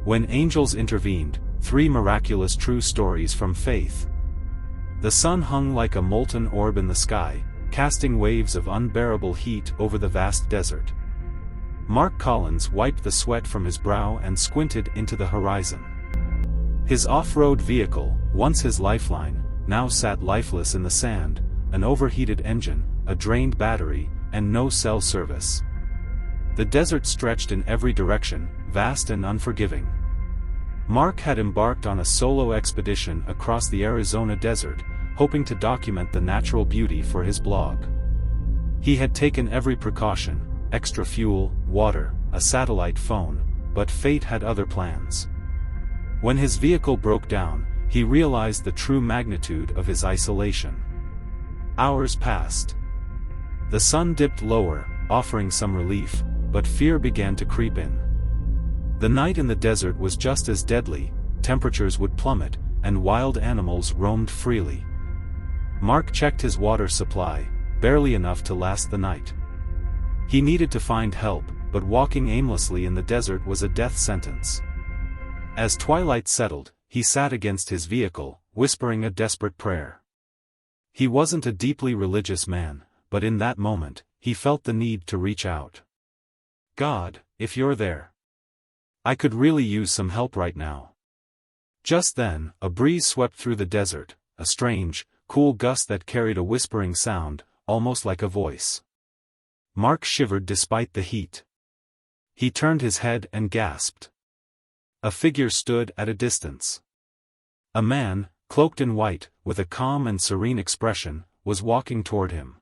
When Angels Intervened, 3 Miraculous True Stories from Faith. The sun hung like a molten orb in the sky, casting waves of unbearable heat over the vast desert. Mark Collins wiped the sweat from his brow and squinted into the horizon. His off-road vehicle, once his lifeline, now sat lifeless in the sand, an overheated engine, a drained battery, and no cell service. The desert stretched in every direction, vast and unforgiving. Mark had embarked on a solo expedition across the Arizona desert, hoping to document the natural beauty for his blog. He had taken every precaution, extra fuel, water, a satellite phone, but fate had other plans. When his vehicle broke down, he realized the true magnitude of his isolation. Hours passed. The sun dipped lower, offering some relief, but fear began to creep in. The night in the desert was just as deadly, temperatures would plummet, and wild animals roamed freely. Mark checked his water supply, barely enough to last the night. He needed to find help, but walking aimlessly in the desert was a death sentence. As twilight settled, he sat against his vehicle, whispering a desperate prayer. He wasn't a deeply religious man, but in that moment, he felt the need to reach out. God, if you're there. I could really use some help right now. Just then, a breeze swept through the desert, a strange, cool gust that carried a whispering sound, almost like a voice. Mark shivered despite the heat. He turned his head and gasped. A figure stood at a distance. A man, cloaked in white, with a calm and serene expression, was walking toward him.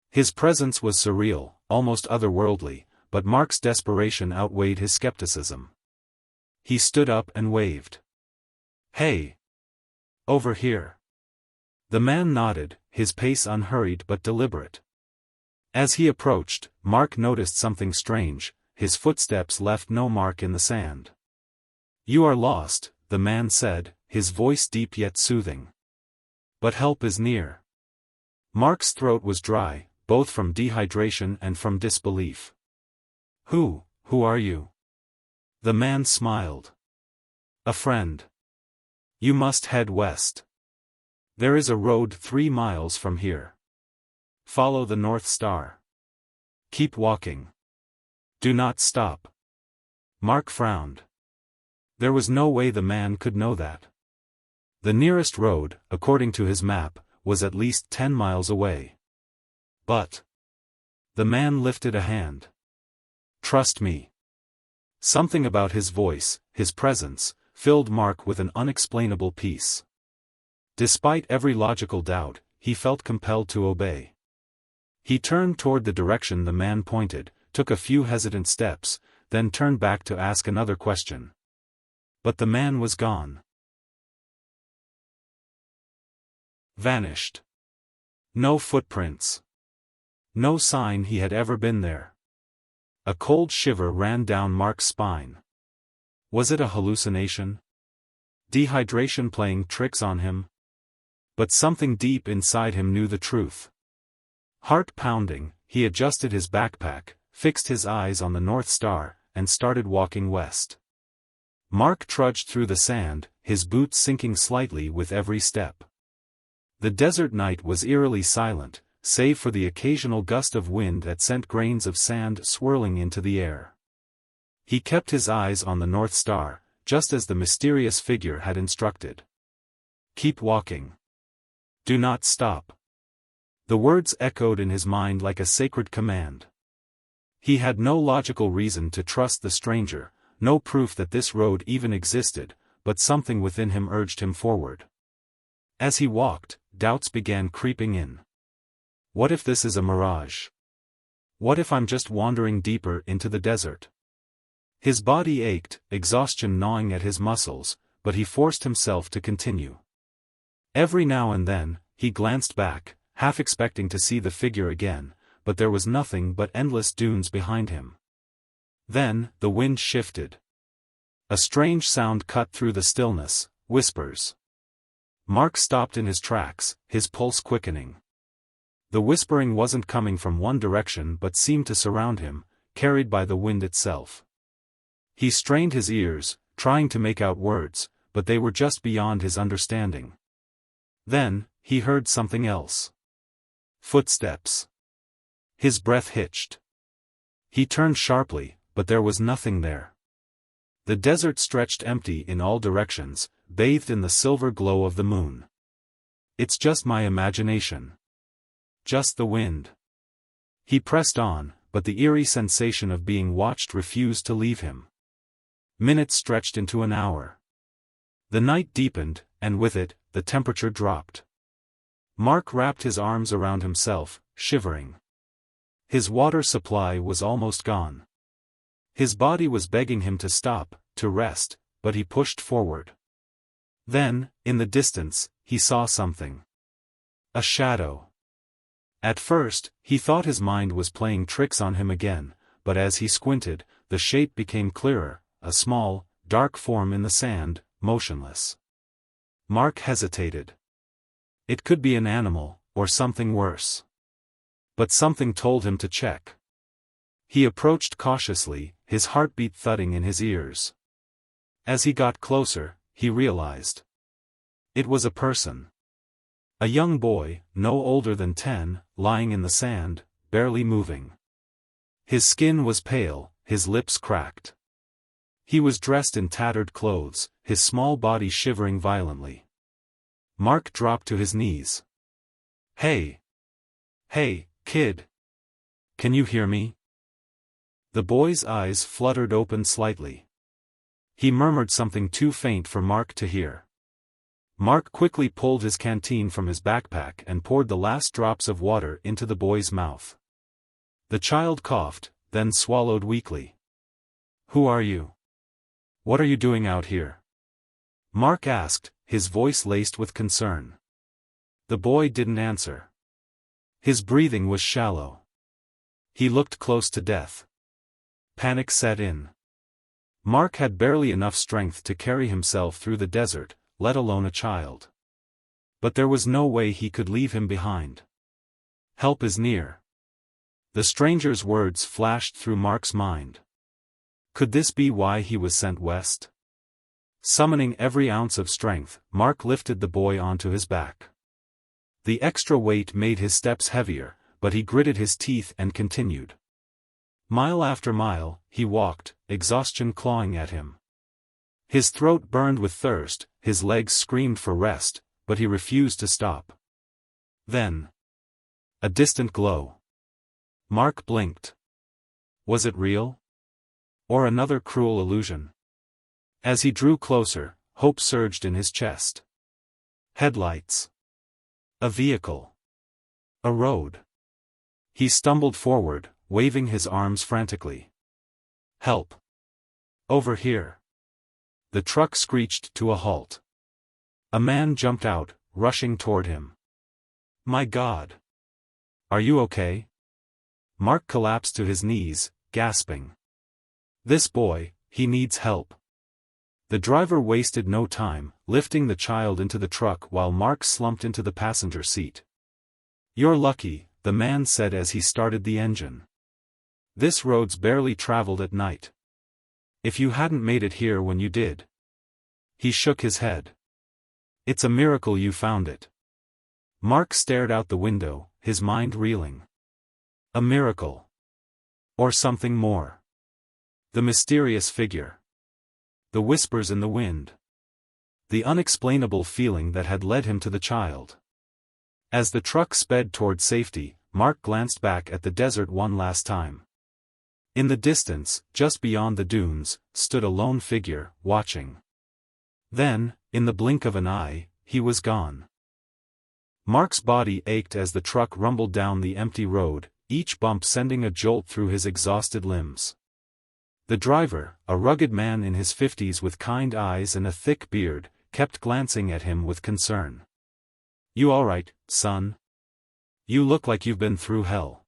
His presence was surreal, almost otherworldly, but Mark's desperation outweighed his skepticism. He stood up and waved. "Hey! Over here!" The man nodded, his pace unhurried but deliberate. As he approached, Mark noticed something strange. His footsteps left no mark in the sand. "You are lost," the man said, his voice deep yet soothing. "But help is near." Mark's throat was dry, both from dehydration and from disbelief. Who are you?" The man smiled. "A friend. You must head west. There is a road 3 miles from here. Follow the North Star. Keep walking. Do not stop." Mark frowned. There was no way the man could know that. The nearest road, according to his map, was at least 10 miles away. But the man lifted a hand. "Trust me." Something about his voice, his presence, filled Mark with an unexplainable peace. Despite every logical doubt, he felt compelled to obey. He turned toward the direction the man pointed, took a few hesitant steps, then turned back to ask another question. But the man was gone. Vanished. No footprints. No sign he had ever been there. A cold shiver ran down Mark's spine. Was it a hallucination? Dehydration playing tricks on him? But something deep inside him knew the truth. Heart pounding, he adjusted his backpack, fixed his eyes on the North Star, and started walking west. Mark trudged through the sand, his boots sinking slightly with every step. The desert night was eerily silent, save for the occasional gust of wind that sent grains of sand swirling into the air. He kept his eyes on the North Star, just as the mysterious figure had instructed. "Keep walking. Do not stop." The words echoed in his mind like a sacred command. He had no logical reason to trust the stranger, no proof that this road even existed, but something within him urged him forward. As he walked, doubts began creeping in. What if this is a mirage? What if I'm just wandering deeper into the desert? His body ached, exhaustion gnawing at his muscles, but he forced himself to continue. Every now and then, he glanced back, half expecting to see the figure again, but there was nothing but endless dunes behind him. Then, the wind shifted. A strange sound cut through the stillness, whispers. Mark stopped in his tracks, his pulse quickening. The whispering wasn't coming from one direction but seemed to surround him, carried by the wind itself. He strained his ears, trying to make out words, but they were just beyond his understanding. Then, he heard something else. Footsteps. His breath hitched. He turned sharply, but there was nothing there. The desert stretched empty in all directions, bathed in the silver glow of the moon. It's just my imagination. Just the wind. He pressed on, but the eerie sensation of being watched refused to leave him. Minutes stretched into an hour. The night deepened, and with it, the temperature dropped. Mark wrapped his arms around himself, shivering. His water supply was almost gone. His body was begging him to stop, to rest, but he pushed forward. Then, in the distance, he saw something. A shadow. At first, he thought his mind was playing tricks on him again, but as he squinted, the shape became clearer, a small, dark form in the sand, motionless. Mark hesitated. It could be an animal, or something worse. But something told him to check. He approached cautiously, his heartbeat thudding in his ears. As he got closer, he realized. It was a person. A young boy, no older than 10, lying in the sand, barely moving. His skin was pale, his lips cracked. He was dressed in tattered clothes, his small body shivering violently. Mark dropped to his knees. Hey! Hey, kid! Can you hear me? The boy's eyes fluttered open slightly. He murmured something too faint for Mark to hear. Mark quickly pulled his canteen from his backpack and poured the last drops of water into the boy's mouth. The child coughed, then swallowed weakly. Who are you? What are you doing out here? Mark asked, his voice laced with concern. The boy didn't answer. His breathing was shallow. He looked close to death. Panic set in. Mark had barely enough strength to carry himself through the desert, let alone a child. But there was no way he could leave him behind. Help is near. The stranger's words flashed through Mark's mind. Could this be why he was sent west? Summoning every ounce of strength, Mark lifted the boy onto his back. The extra weight made his steps heavier, but he gritted his teeth and continued. Mile after mile, he walked, exhaustion clawing at him. His throat burned with thirst, his legs screamed for rest, but he refused to stop. Then. A distant glow. Mark blinked. Was it real? Or another cruel illusion? As he drew closer, hope surged in his chest. Headlights. A vehicle. A road. He stumbled forward, waving his arms frantically. Help. Over here. The truck screeched to a halt. A man jumped out, rushing toward him. My God! Are you okay? Mark collapsed to his knees, gasping. This boy, he needs help. The driver wasted no time, lifting the child into the truck while Mark slumped into the passenger seat. You're lucky, the man said as he started the engine. This road's barely traveled at night. If you hadn't made it here when you did. He shook his head. It's a miracle you found it. Mark stared out the window, his mind reeling. A miracle. Or something more. The mysterious figure. The whispers in the wind. The unexplainable feeling that had led him to the child. As the truck sped toward safety, Mark glanced back at the desert one last time. In the distance, just beyond the dunes, stood a lone figure, watching. Then, in the blink of an eye, he was gone. Mark's body ached as the truck rumbled down the empty road, each bump sending a jolt through his exhausted limbs. The driver, a rugged man in his 50s with kind eyes and a thick beard, kept glancing at him with concern. You all right, son? You look like you've been through hell.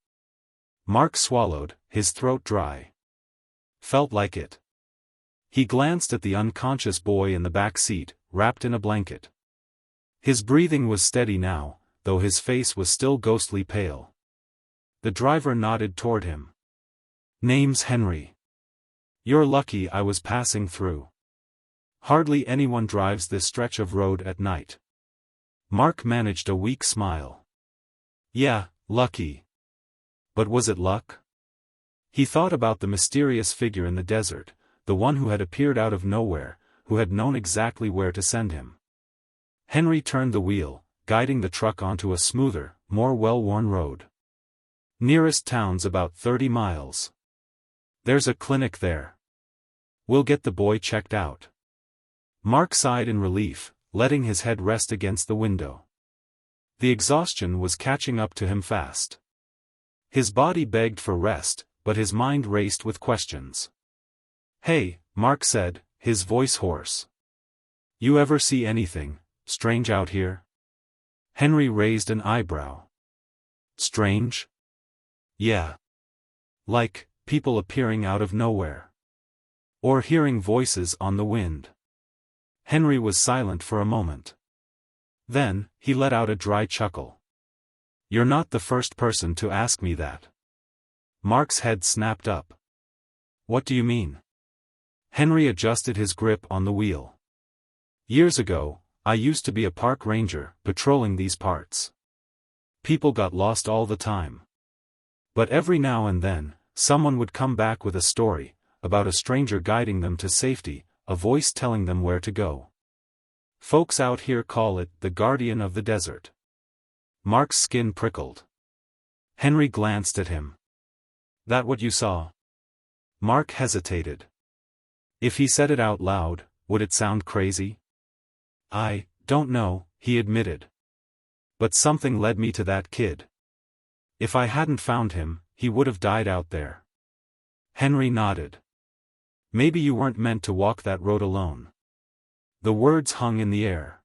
Mark swallowed, his throat dry. Felt like it. He glanced at the unconscious boy in the back seat, wrapped in a blanket. His breathing was steady now, though his face was still ghostly pale. The driver nodded toward him. Name's Henry. You're lucky I was passing through. Hardly anyone drives this stretch of road at night. Mark managed a weak smile. Yeah, lucky. But was it luck? He thought about the mysterious figure in the desert, the one who had appeared out of nowhere, who had known exactly where to send him. Henry turned the wheel, guiding the truck onto a smoother, more well-worn road. Nearest town's about 30 miles. There's a clinic there. We'll get the boy checked out. Mark sighed in relief, letting his head rest against the window. The exhaustion was catching up to him fast. His body begged for rest, but his mind raced with questions. Hey, Mark said, his voice hoarse. You ever see anything strange out here? Henry raised an eyebrow. Strange? Yeah. Like, people appearing out of nowhere. Or hearing voices on the wind. Henry was silent for a moment. Then, he let out a dry chuckle. You're not the first person to ask me that. Mark's head snapped up. What do you mean? Henry adjusted his grip on the wheel. Years ago, I used to be a park ranger, patrolling these parts. People got lost all the time. But every now and then, someone would come back with a story, about a stranger guiding them to safety, a voice telling them where to go. Folks out here call it the guardian of the desert. Mark's skin prickled. Henry glanced at him. That what you saw? Mark hesitated. If he said it out loud, would it sound crazy? I don't know, he admitted. But something led me to that kid. If I hadn't found him, he would have died out there. Henry nodded. Maybe you weren't meant to walk that road alone. The words hung in the air.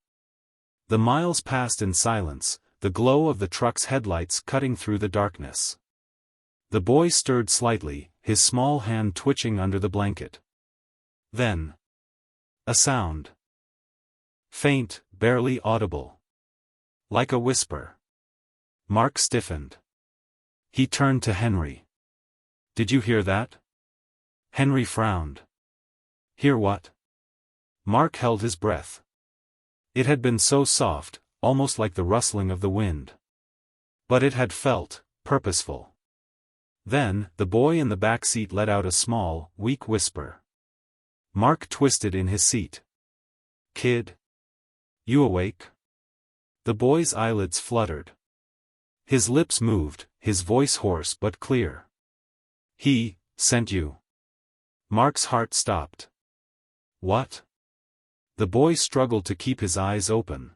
The miles passed in silence, the glow of the truck's headlights cutting through the darkness. The boy stirred slightly, his small hand twitching under the blanket. Then. A sound. Faint, barely audible. Like a whisper. Mark stiffened. He turned to Henry. Did you hear that? Henry frowned. Hear what? Mark held his breath. It had been so soft, almost like the rustling of the wind. But it had felt purposeful. Then, the boy in the back seat let out a small, weak whisper. Mark twisted in his seat. Kid? You awake? The boy's eyelids fluttered. His lips moved, his voice hoarse but clear. He sent you. Mark's heart stopped. What? The boy struggled to keep his eyes open.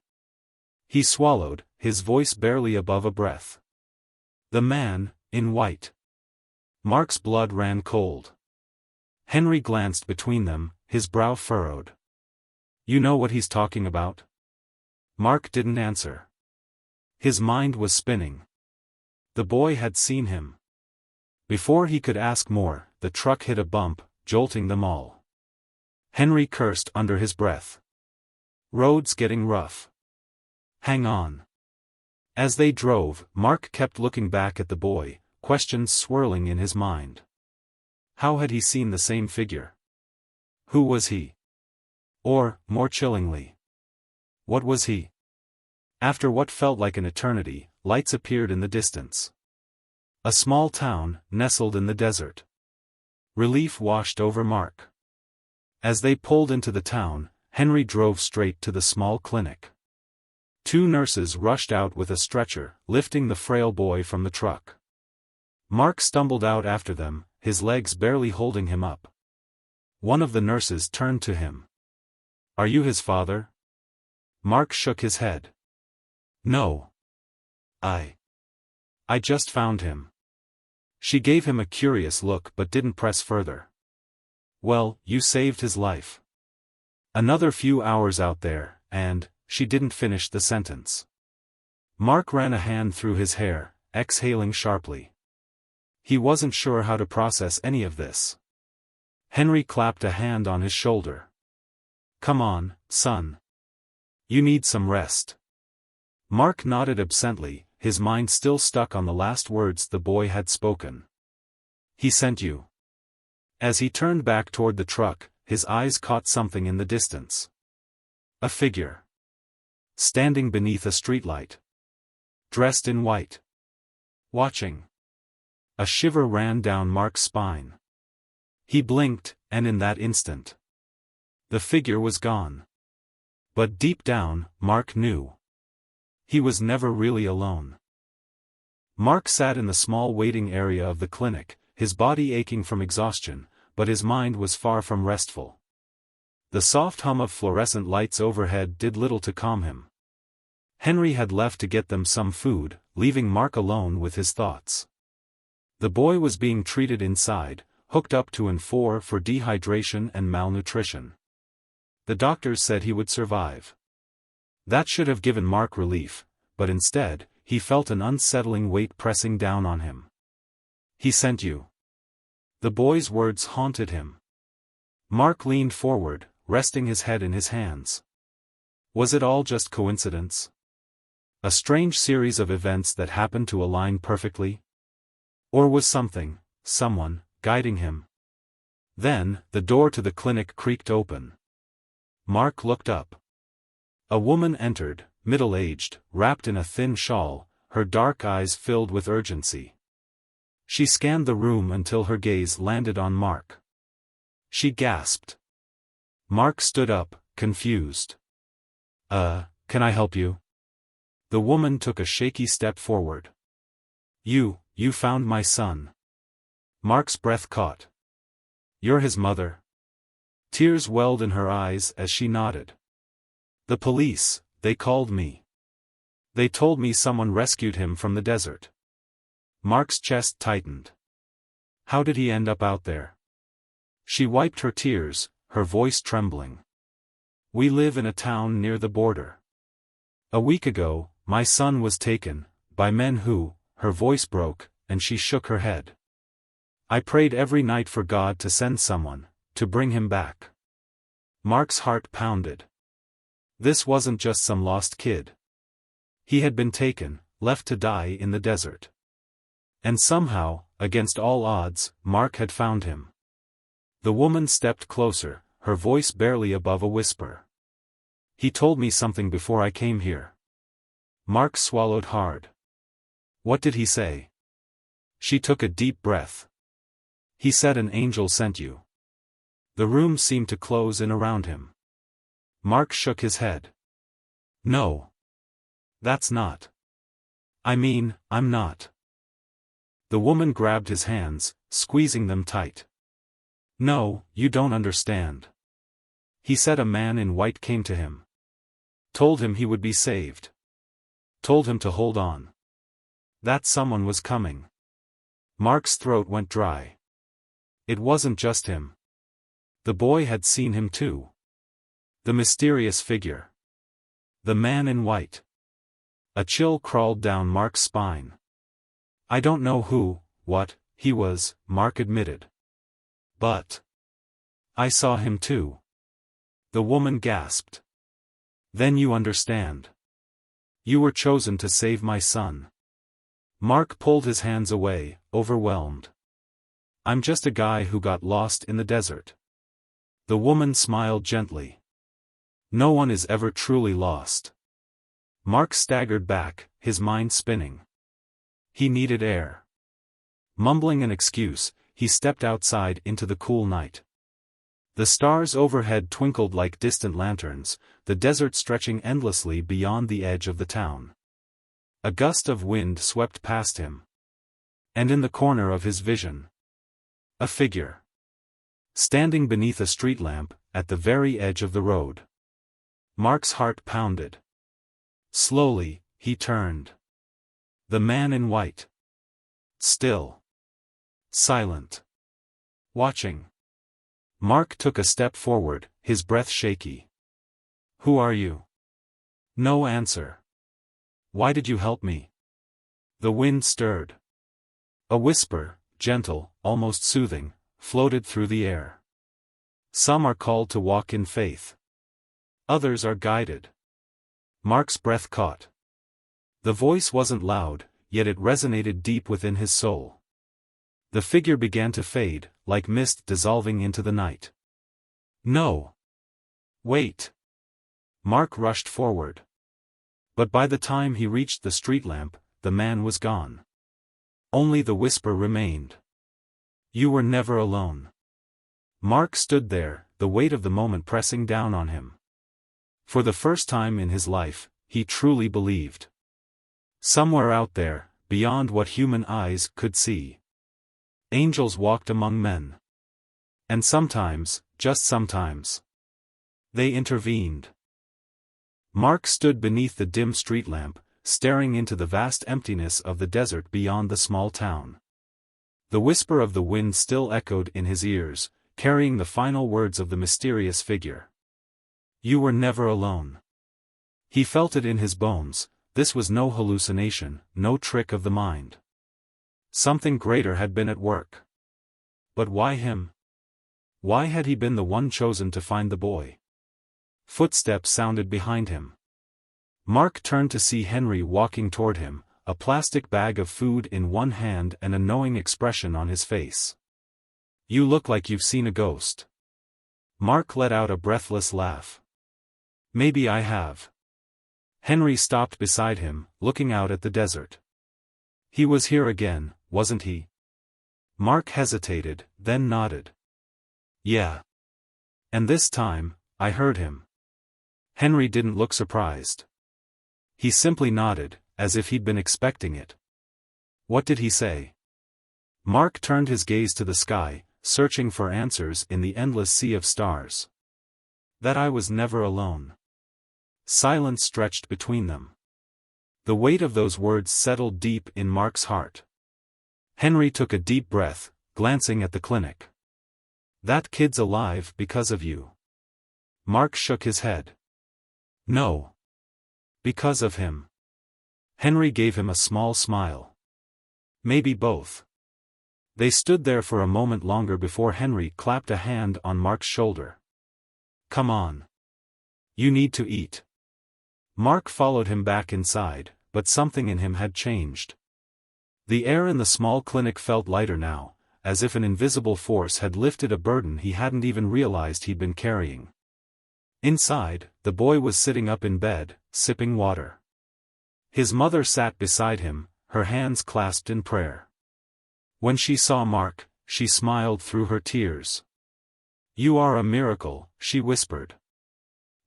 He swallowed, his voice barely above a breath. The man, in white. Mark's blood ran cold. Henry glanced between them, his brow furrowed. You know what he's talking about? Mark didn't answer. His mind was spinning. The boy had seen him. Before he could ask more, the truck hit a bump, jolting them all. Henry cursed under his breath. Road's getting rough. Hang on. As they drove, Mark kept looking back at the boy, questions swirling in his mind. How had he seen the same figure? Who was he? Or, more chillingly, what was he? After what felt like an eternity, lights appeared in the distance. A small town, nestled in the desert. Relief washed over Mark. As they pulled into the town, Henry drove straight to the small clinic. 2 nurses rushed out with a stretcher, lifting the frail boy from the truck. Mark stumbled out after them, his legs barely holding him up. One of the nurses turned to him. Are you his father? Mark shook his head. No. I just found him. She gave him a curious look but didn't press further. Well, you saved his life. Another few hours out there, and, she didn't finish the sentence. Mark ran a hand through his hair, exhaling sharply. He wasn't sure how to process any of this. Henry clapped a hand on his shoulder. Come on, son. You need some rest. Mark nodded absently, his mind still stuck on the last words the boy had spoken. He sent you. As he turned back toward the truck, his eyes caught something in the distance. A figure. Standing beneath a streetlight. Dressed in white. Watching. A shiver ran down Mark's spine. He blinked, and in that instant, the figure was gone. But deep down, Mark knew. He was never really alone. Mark sat in the small waiting area of the clinic, his body aching from exhaustion, but his mind was far from restful. The soft hum of fluorescent lights overhead did little to calm him. Henry had left to get them some food, leaving Mark alone with his thoughts. The boy was being treated inside, hooked up to N4 for dehydration and malnutrition. The doctors said he would survive. That should have given Mark relief, but instead, he felt an unsettling weight pressing down on him. "He sent you." The boy's words haunted him. Mark leaned forward, resting his head in his hands. Was it all just coincidence? A strange series of events that happened to align perfectly? Or was someone, guiding him? Then, the door to the clinic creaked open. Mark looked up. A woman entered, middle-aged, wrapped in a thin shawl, her dark eyes filled with urgency. She scanned the room until her gaze landed on Mark. She gasped. Mark stood up, confused. Can I help you?" The woman took a shaky step forward. You found my son." Mark's breath caught. "You're his mother?" Tears welled in her eyes as she nodded. "The police, they called me. They told me someone rescued him from the desert." Mark's chest tightened. "How did he end up out there?" She wiped her tears, her voice trembling. "We live in a town near the border. A week ago, my son was taken, by men who," her voice broke, and she shook her head. "I prayed every night for God to send someone, to bring him back." Mark's heart pounded. This wasn't just some lost kid. He had been taken, left to die in the desert. And somehow, against all odds, Mark had found him. The woman stepped closer, her voice barely above a whisper. "He told me something before I came here." Mark swallowed hard. "What did he say?" She took a deep breath. "He said an angel sent you." The room seemed to close in around him. Mark shook his head. "No. That's not. I mean, I'm not." The woman grabbed his hands, squeezing them tight. "No, you don't understand. He said a man in white came to him. Told him he would be saved. Told him to hold on. That someone was coming." Mark's throat went dry. It wasn't just him. The boy had seen him too. The mysterious figure. The man in white. A chill crawled down Mark's spine. "I don't know what he was," Mark admitted. "But I saw him too." The woman gasped. "Then you understand. You were chosen to save my son." Mark pulled his hands away, overwhelmed. "I'm just a guy who got lost in the desert." The woman smiled gently. "No one is ever truly lost." Mark staggered back, his mind spinning. He needed air. Mumbling an excuse, he stepped outside into the cool night. The stars overhead twinkled like distant lanterns, the desert stretching endlessly beyond the edge of the town. A gust of wind swept past him. And in the corner of his vision, a figure. Standing beneath a street lamp, at the very edge of the road. Mark's heart pounded. Slowly, he turned. The man in white. Still. Silent. Watching. Mark took a step forward, his breath shaky. "Who are you?" No answer. "Why did you help me?" The wind stirred. A whisper, gentle, almost soothing, floated through the air. "Some are called to walk in faith. Others are guided." Mark's breath caught. The voice wasn't loud, yet it resonated deep within his soul. The figure began to fade, like mist dissolving into the night. No. Wait. Mark rushed forward. But by the time he reached the street lamp, the man was gone. Only the whisper remained. You were never alone. Mark stood there, the weight of the moment pressing down on him. For the first time in his life, he truly believed. Somewhere out there, beyond what human eyes could see, angels walked among men. And sometimes, just sometimes, they intervened. Mark stood beneath the dim street lamp, staring into the vast emptiness of the desert beyond the small town. The whisper of the wind still echoed in his ears, carrying the final words of the mysterious figure. You were never alone. He felt it in his bones. This was no hallucination, no trick of the mind. Something greater had been at work. But why him? Why had he been the one chosen to find the boy? Footsteps sounded behind him. Mark turned to see Henry walking toward him, a plastic bag of food in one hand and a knowing expression on his face. You look like you've seen a ghost. Mark let out a breathless laugh. Maybe I have. Henry stopped beside him, looking out at the desert. He was here again, wasn't he? Mark hesitated, then nodded. Yeah. And this time, I heard him. Henry didn't look surprised. He simply nodded, as if he'd been expecting it. What did he say? Mark turned his gaze to the sky, searching for answers in the endless sea of stars. That I was never alone. Silence stretched between them. The weight of those words settled deep in Mark's heart. Henry took a deep breath, glancing at the clinic. That kid's alive because of you. Mark shook his head. No. Because of him. Henry gave him a small smile. Maybe both. They stood there for a moment longer before Henry clapped a hand on Mark's shoulder. Come on. You need to eat. Mark followed him back inside, but something in him had changed. The air in the small clinic felt lighter now, as if an invisible force had lifted a burden he hadn't even realized he'd been carrying. Inside, the boy was sitting up in bed, sipping water. His mother sat beside him, her hands clasped in prayer. When she saw Mark, she smiled through her tears. You are a miracle, she whispered.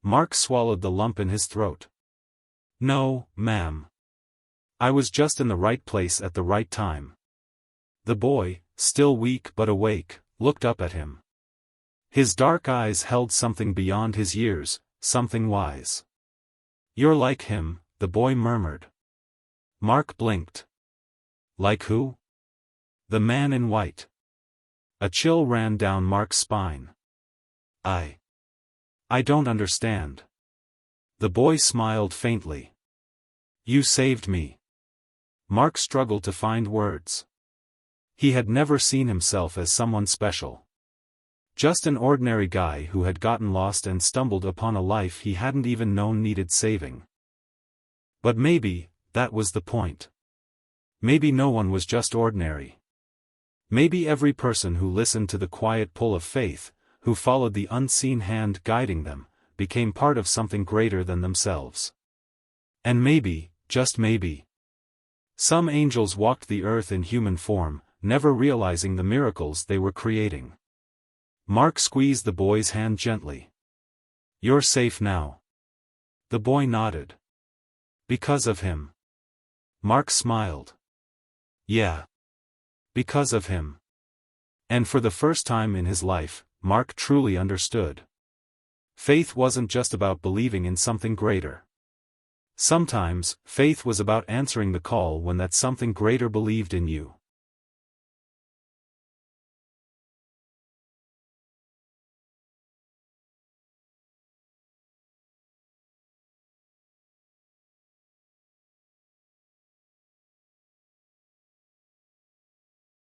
Mark swallowed the lump in his throat. No, ma'am. I was just in the right place at the right time. The boy, still weak but awake, looked up at him. His dark eyes held something beyond his years, something wise. You're like him, the boy murmured. Mark blinked. Like who? The man in white. A chill ran down Mark's spine. I don't understand. The boy smiled faintly. You saved me. Mark struggled to find words. He had never seen himself as someone special. Just an ordinary guy who had gotten lost and stumbled upon a life he hadn't even known needed saving. But maybe, that was the point. Maybe no one was just ordinary. Maybe every person who listened to the quiet pull of faith, who followed the unseen hand guiding them, became part of something greater than themselves. And maybe, just maybe, some angels walked the earth in human form, never realizing the miracles they were creating. Mark squeezed the boy's hand gently. You're safe now. The boy nodded. Because of him. Mark smiled. Yeah. Because of him. And for the first time in his life, Mark truly understood. Faith wasn't just about believing in something greater. Sometimes, faith was about answering the call when that something greater believed in you.